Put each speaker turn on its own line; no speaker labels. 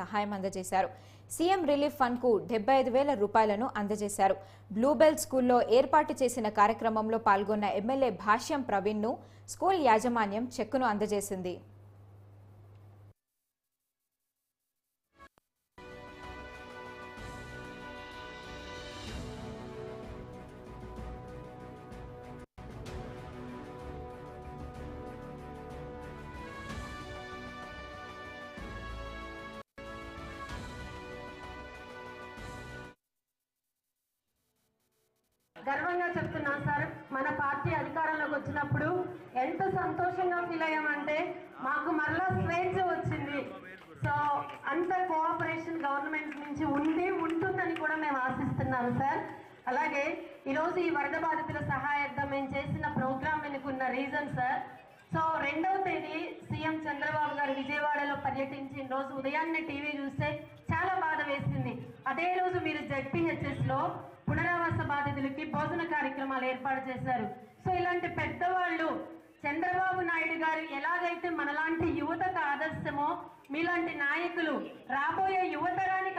సహాయం అందజేశారు. CM relief fund కు 75,000 రూపాయలను అందజేశారు. బ్లూబెల్ స్కూల్లో ఏర్పాటు చేసిన కార్యక్రమంలో పాల్గొన్న ఎమ్మెల్యే భాష్యం ప్రవీణ్ ను స్కూల్ యాజమాన్యం చెక్కును అందజేసింది.
గర్వంగా చెప్తున్నాను సార్, మన పార్టీ అధికారంలోకి వచ్చినప్పుడు ఎంత సంతోషంగా ఫీల్ అయ్యామంటే మాకు మరలా స్వేచ్ఛ వచ్చింది. సో అంత కోఆపరేషన్ గవర్నమెంట్ నుంచి ఉంటుందని కూడా మేము ఆశిస్తున్నాము సార్. అలాగే ఈరోజు ఈ వరద బాధితుల సహాయార్థం మేము చేసిన ప్రోగ్రామ్ వెనుకున్న రీజన్ సార్, సో 2వ తేదీ సీఎం చంద్రబాబు గారు విజయవాడలో పర్యటించిన రోజు ఉదయాన్నే టీవీ చూస్తే చాలా బాధ వేసింది. అదే రోజు మీరు ZPHS లో పునరావాస బాధితులకి భోజన కార్యక్రమాలు ఏర్పాటు చేశారు. సో ఇలాంటి పెద్దవాళ్ళు చంద్రబాబు నాయుడు గారు ఎలాగైతే మనలాంటి యువతకు ఆదర్శమో, మీలాంటి నాయకులు రాబోయే యువతరానికి